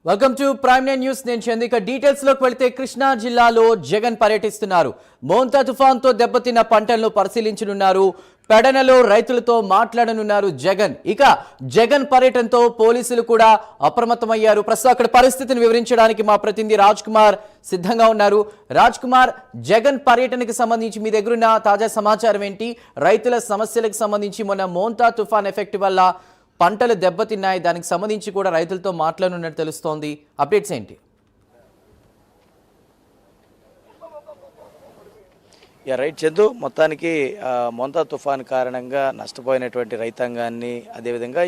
Welcome to prime nine news. నేను Chandrika. Details లోకి వెళ్తే కృష్ణా జిల్లాలో జగన్ పర్యటిస్తున్నారు. మోంతా తుఫాన్తో దెబ్బతిన్న పంటలను పరిశీలించనున్నారు. పెడనలో రైతులతో మాట్లాడనున్నారు జగన్. ఇక జగన్ పర్యటనతో పోలీసులు కూడా అప్రమత్తమయ్యారు. ప్రస్తుతం అక్కడ పరిస్థితిని వివరించడానికి మా ప్రతినిధి రాజ్ కుమార్ సిద్ధంగా ఉన్నారు. రాజ్ కుమార్, జగన్ పర్యటనకి సంబంధించి మీ దగ్గరున్న తాజా సమాచారం ఏంటి? రైతుల సమస్యలకు సంబంధించి మొన్న మోంతా తుఫాన్ ఎఫెక్ట్ వల్ల పంటలు దెబ్బతిన్నాయి, దానికి సంబంధించి కూడా రైతులతో మాట్లాడనున్నట్టు తెలుస్తోంది. అప్డేట్స్ ఏంటి? రైట్ చందు, మొత్తానికి మోంతా తుఫాన్ కారణంగా నష్టపోయినటువంటి రైతాంగాన్ని, అదేవిధంగా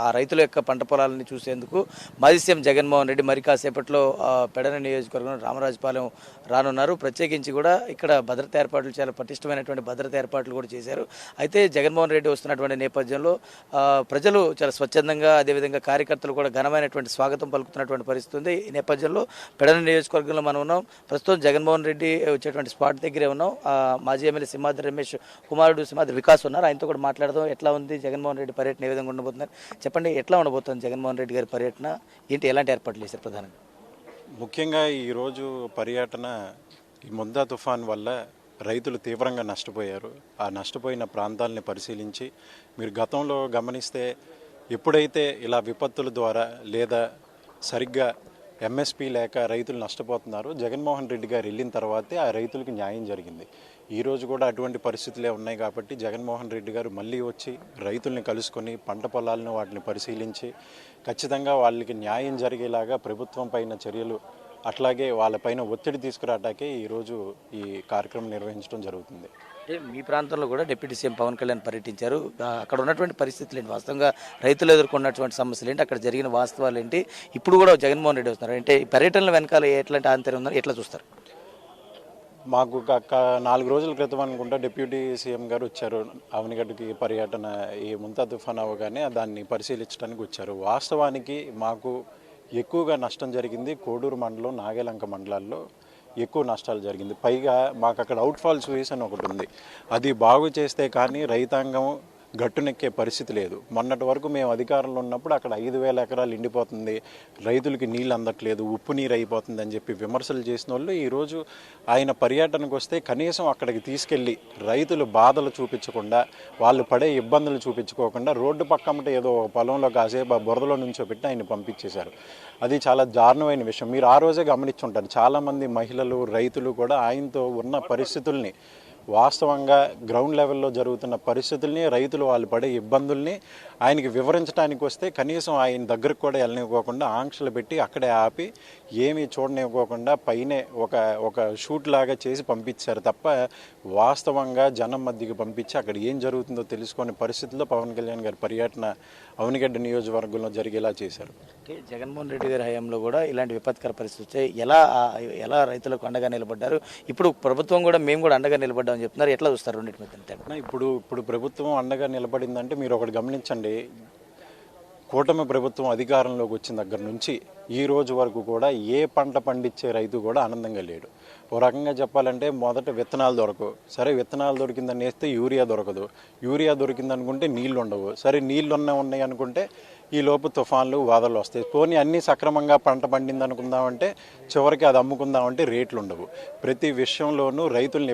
ఆ రైతుల యొక్క పంట పొలాలని చూసేందుకు మాజీ సీఎం జగన్మోహన్ రెడ్డి మరి కాసేపట్లో పెడన నియోజకవర్గం రామరాజపాలెం రానున్నారు. ప్రత్యేకించి కూడా ఇక్కడ భద్రతా ఏర్పాట్లు, చాలా పటిష్టమైనటువంటి భద్రతా ఏర్పాట్లు కూడా చేశారు. అయితే జగన్మోహన్ రెడ్డి వస్తున్నటువంటి నేపథ్యంలో ప్రజలు చాలా స్వచ్ఛందంగా, అదేవిధంగా కార్యకర్తలు కూడా ఘనమైనటువంటి స్వాగతం పలుకుతున్నటువంటి పరిస్థితి ఉంది. ఈ నేపథ్యంలో పెడన నియోజకవర్గంలో మనం ఉన్నాం. ప్రస్తుతం జగన్మోహన్ రెడ్డి వచ్చేటువంటి స్పాట్ దగ్గరే ఉన్నాం. మాజీ ఎమ్మెల్యే సింహాద్రి రమేష్ కుమారుడు సింహాద్రి వికాస్ ఉన్నారు. ఆయనతో కూడా మాట్లాడదాం. ఎట్లా ఉంది జగన్మోహన్ రెడ్డి పర్యటన, ఏ విధంగా ఉండబోతున్నారు చెప్పండి. ఎట్లా ఉండబోతుంది జగన్మోహన్ రెడ్డి గారి పర్యటన, ఏంటి, ఎలాంటి ఏర్పాట్లు చేశారు ప్రధానంగా? ముఖ్యంగా ఈరోజు పర్యటన ఈ మోంతా తుఫాన్ వల్ల రైతులు తీవ్రంగా నష్టపోయారు. ఆ నష్టపోయిన ప్రాంతాలని పరిశీలించి, మీరు గతంలో గమనిస్తే ఎప్పుడైతే ఇలా విపత్తుల ద్వారా లేదా సరిగ్గా ఎంఎస్పీ లేక రైతులు నష్టపోతున్నారు, జగన్మోహన్ రెడ్డి గారు వెళ్ళిన తర్వాతే ఆ రైతులకు న్యాయం జరిగింది. ఈరోజు కూడా అటువంటి పరిస్థితులే ఉన్నాయి కాబట్టి జగన్మోహన్ రెడ్డి గారు మళ్ళీ వచ్చి రైతుల్ని కలుసుకొని పంట పొలాలను వాటిని పరిశీలించి ఖచ్చితంగా వాళ్ళకి న్యాయం జరిగేలాగా ప్రభుత్వం పైన చర్యలు, అట్లాగే వాళ్ళపైన ఒత్తిడి తీసుకురావటాకే ఈరోజు ఈ కార్యక్రమం నిర్వహించడం జరుగుతుంది. అంటే మీ ప్రాంతంలో కూడా డిప్యూటీ సీఎం పవన్ కళ్యాణ్ పర్యటించారు. అక్కడ ఉన్నటువంటి పరిస్థితులు ఏంటి, వాస్తవంగా రైతులు ఎదుర్కొన్నటువంటి సమస్యలు ఏంటి, అక్కడ జరిగిన వాస్తవాలు ఏంటి, ఇప్పుడు కూడా జగన్మోహన్ రెడ్డి వస్తున్నారు అంటే ఈ పర్యటనల వెనకాల ఎట్లాంటి ఆంతర్యం ఉందని ఎట్లా చూస్తారు? మాకు 4 రోజుల క్రితం అనుకుంటా డిప్యూటీ సీఎం గారు వచ్చారు అవనిగడ్డకి పర్యటన. ఈ మోంతా తుఫాన్ అవగానే దాన్ని పరిశీలించడానికి వచ్చారు. వాస్తవానికి మాకు ఎక్కువగా నష్టం జరిగింది కోడూరు మండలం, నాగేలంక మండలాల్లో ఎక్కువ నష్టాలు జరిగింది. పైగా మాకు అక్కడ అవుట్ఫాల్ స్విస్ అని ఒకటి ఉంది. అది బాగు చేస్తే కానీ రైతాంగం గట్టునెక్కే పరిస్థితి లేదు. మొన్నటి వరకు మేము అధికారంలో ఉన్నప్పుడు అక్కడ 5,000 ఎకరాలు ఎండిపోతుంది, రైతులకి నీళ్ళు అందట్లేదు, ఉప్పు నీరు అయిపోతుంది అని చెప్పి విమర్శలు చేసిన వాళ్ళు ఈరోజు ఆయన పర్యటనకు వస్తే కనీసం అక్కడికి తీసుకెళ్ళి రైతులు బాధలు చూపించకుండా, వాళ్ళు పడే ఇబ్బందులు చూపించుకోకుండా రోడ్డు పక్కమట ఏదో పొలంలో కాసేపు ఆ బురదలో నుంచోబెట్టి ఆయన పంపించేశారు. అది చాలా దారుణమైన విషయం. మీరు ఆ రోజే గమనించుంటారు, చాలామంది మహిళలు, రైతులు కూడా ఆయనతో ఉన్న పరిస్థితుల్ని, వాస్తవంగా గ్రౌండ్ లెవెల్లో జరుగుతున్న పరిస్థితుల్ని, రైతులు వాళ్ళు పడే ఇబ్బందుల్ని ఆయనకి వివరించడానికి వస్తే కనీసం ఆయన దగ్గరకు కూడా వెళ్ళనివ్వకుండా ఆంక్షలు పెట్టి అక్కడే ఆపి ఏమీ చూడనివ్వకుండా పైనే ఒక షూట్ లాగా చేసి పంపించారు తప్ప వాస్తవంగా జనం మధ్యకి పంపించి అక్కడ ఏం జరుగుతుందో తెలుసుకునే పరిస్థితుల్లో పవన్ కళ్యాణ్ గారి పర్యటన అవనిగడ్డ నియోజకవర్గంలో జరిగేలా చేశారు. జగన్మోహన్ రెడ్డి గారి హయాంలో కూడా ఇలాంటి విపత్కర పరిస్థితి ఎలా రైతులకు అండగా నిలబడ్డారు, ఇప్పుడు ప్రభుత్వం కూడా మేము కూడా అండగా నిలబడ్డామని చెప్తున్నారు. ఎట్లా చూస్తారు రెండింటి మీద? ఇప్పుడు ప్రభుత్వం అండగా నిలబడిందంటే మీరు ఒకటి గమనించండి, కూటమి ప్రభుత్వం అధికారంలోకి వచ్చిన దగ్గర నుంచి ఈ రోజు వరకు కూడా ఏ పంట పండించే రైతు కూడా ఆనందంగా లేడు. ఓ రకంగా చెప్పాలంటే మొదట విత్తనాలు దొరకవు, సరే విత్తనాలు దొరికిందని వేస్తే యూరియా దొరకదు, యూరియా దొరికిందనుకుంటే నీళ్లు ఉండవు, సరే నీళ్లు ఉన్నాయి అనుకుంటే ఈ లోపు తుఫాన్లు, వాదలు వస్తాయి. పోనీ అన్నీ సక్రమంగా పంట పండింది అనుకుందామంటే చివరికి అది అమ్ముకుందామంటే రేట్లు ఉండవు. ప్రతి విషయంలోనూ రైతుల్ని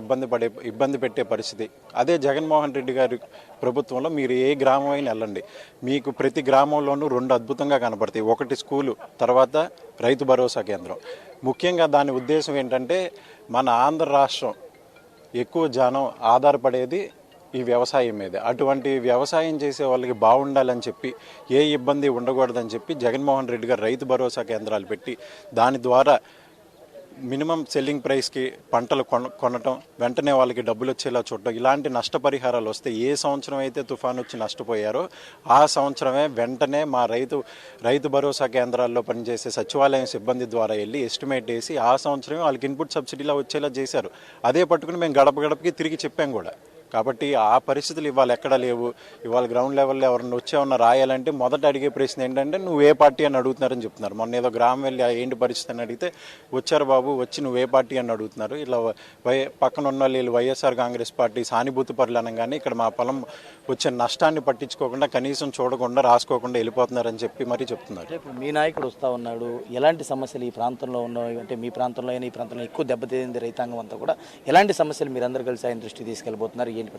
ఇబ్బంది పెట్టే పరిస్థితి. అదే జగన్మోహన్ రెడ్డి గారి ప్రభుత్వంలో మీరు ఏ గ్రామం అయినా వెళ్ళండి, మీకు ప్రతి గ్రామంలోనూ 2 అద్భుతంగా కనపడతాయి. ఒకటి స్కూలు, తర్వాత రైతు భరోసా కేంద్రం. ముఖ్యంగా దాని ఉద్దేశం ఏంటంటే మన ఆంధ్ర రాష్ట్రం ఎక్కువ జనం ఆధారపడేది ఈ వ్యవసాయం మీద. అటువంటి వ్యవసాయం చేసే వాళ్ళకి బాగుండాలని చెప్పి, ఏ ఇబ్బంది ఉండకూడదని చెప్పి జగన్మోహన్ రెడ్డి గారు రైతు భరోసా కేంద్రాలు పెట్టి దాని ద్వారా మినిమం సెల్లింగ్ ప్రైస్కి పంటలు కొనటం, వెంటనే వాళ్ళకి డబ్బులు వచ్చేలా చూడటం, ఇలాంటి నష్టపరిహారాలు వస్తే ఏ సంవత్సరం అయితే తుఫాను వచ్చి నష్టపోయారో ఆ సంవత్సరమే వెంటనే మా రైతు భరోసా కేంద్రాల్లో పనిచేసే సచివాలయం సిబ్బంది ద్వారా వెళ్ళి ఎస్టిమేట్ వేసి ఆ సంవత్సరమే వాళ్ళకి ఇన్పుట్ సబ్సిడీలా వచ్చేలా చేశారు. అదే పట్టుకుని మేము గడప గడపకి తిరిగి చెప్పాం కూడా. కాబట్టి ఆ పరిస్థితులు ఇవాళ ఎక్కడా లేవు. ఇవాళ గ్రౌండ్ లెవెల్లో ఎవరైనా వచ్చేమన్నా రాయాలంటే మొదట అడిగే ప్రశ్న ఏంటంటే నువ్వు ఏ పార్టీ అని అడుగుతున్నారని చెప్తున్నారు. మొన్న ఏదో గ్రామం వెళ్ళి ఏంటి పరిస్థితి అని అడిగితే వచ్చారు బాబు, వచ్చి నువ్వు ఏ పార్టీ అని అడుగుతున్నారు. ఇలా పక్కన ఉన్న వాళ్ళు వైఎస్ఆర్ కాంగ్రెస్ పార్టీ సానుభూతి పరులు అనగానే ఇక్కడ మా పొలం వచ్చే నష్టాన్ని పట్టించుకోకుండా కనీసం చూడకుండా రాసుకోకుండా వెళ్ళిపోతున్నారని చెప్పి మరీ చెప్తున్నారు. ఇప్పుడు మీ నాయకుడు వస్తూ ఉన్నాడు, ఎలాంటి సమస్యలు ఈ ప్రాంతంలో ఉన్నాయి అంటే మీ ప్రాంతంలో అయినా ఈ ప్రాంతంలో ఎక్కువ దెబ్బతింది రైతాంగం అంతా కూడా, ఎలాంటి సమస్యలు మీరందరూ కలిసి ఆయన దృష్టికి తీసుకెళ్ళబోతున్నారు, ఏంటి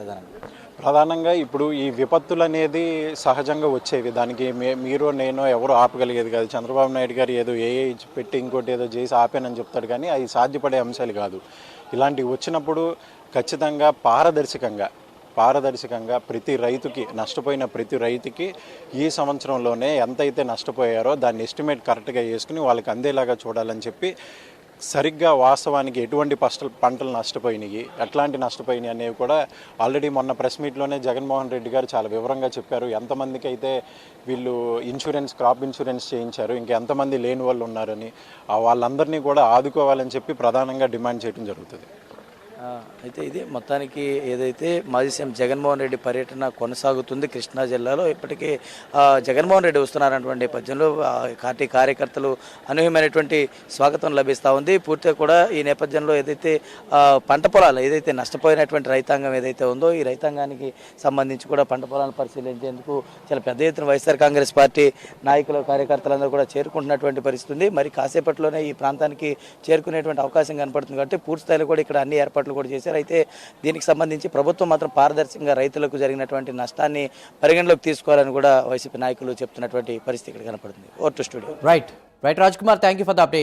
ప్రధానంగా ఇప్పుడు ఈ విపత్తులు అనేది సహజంగా వచ్చేవి. దానికి మీరు నేను ఎవరు ఆపగలిగేది కాదు. చంద్రబాబు నాయుడు గారు ఏదో పెట్టి ఇంకోటి ఏదో చేసి ఆపానని చెప్తాడు, కానీ అవి సాధ్యపడే అంశాలు కాదు. ఇలాంటివి వచ్చినప్పుడు ఖచ్చితంగా పారదర్శకంగా ప్రతి రైతుకి, నష్టపోయిన ప్రతి రైతుకి ఈ సంవత్సరంలోనే ఎంతైతే నష్టపోయారో దాన్ని ఎస్టిమేట్ కరెక్ట్గా వేసుకుని వాళ్ళకి అందేలాగా చూడాలని చెప్పి, సరిగ్గా వాస్తవానికి ఎటువంటి పంటలు నష్టపోయినాయి, ఎట్లాంటి నష్టపోయినాయి అనేవి కూడా ఆల్రెడీ మొన్న ప్రెస్ మీట్లోనే జగన్మోహన్ రెడ్డి గారు చాలా వివరంగా చెప్పారు. ఎంతమందికి అయితే వీళ్ళు క్రాప్ ఇన్సూరెన్స్ చేయించారు, ఇంకా ఎంతమంది లేని వాళ్ళు ఉన్నారని, వాళ్ళందరినీ కూడా ఆదుకోవాలని చెప్పి ప్రధానంగా డిమాండ్ చేయడం జరుగుతుంది. అయితే ఇది మొత్తానికి ఏదైతే మాజీ సీఎం జగన్మోహన్ రెడ్డి పర్యటన కొనసాగుతుంది కృష్ణా జిల్లాలో. ఇప్పటికే జగన్మోహన్ రెడ్డి వస్తున్నారన్నటువంటి నేపథ్యంలో పార్టీ కార్యకర్తలు అనూహ్యమైనటువంటి స్వాగతం లభిస్తూ ఉంది. పూర్తిగా కూడా ఈ నేపథ్యంలో ఏదైతే పంట పొలాలు ఏదైతే నష్టపోయినటువంటి రైతాంగం ఏదైతే ఉందో, ఈ రైతాంగానికి సంబంధించి కూడా పంట పొలాలను పరిశీలించేందుకు చాలా పెద్ద ఎత్తున వైఎస్ఆర్ కాంగ్రెస్ పార్టీ నాయకులు కార్యకర్తలందరూ కూడా చేరుకుంటున్నటువంటి పరిస్థితి ఉంది. మరి కాసేపట్లోనే ఈ ప్రాంతానికి చేరుకునేటువంటి అవకాశం కనపడుతుంది కాబట్టి పూర్తి స్థాయిలో కూడా ఇక్కడ అన్ని ఏర్పాట్లు కూడా చేశారు. అయితే దీనికి సంబంధించి ప్రభుత్వం మాత్రం పారదర్శకంగా రైతులకు జరిగినటువంటి నష్టాన్ని పరిగణలోకి తీసుకోవాలని కూడా వైసీపీ నాయకులు చెప్తున్నటువంటి పరిస్థితి ఇక్కడ కనపడుతుంది. Over to studio. Right Raj Kumar, thank you for the update.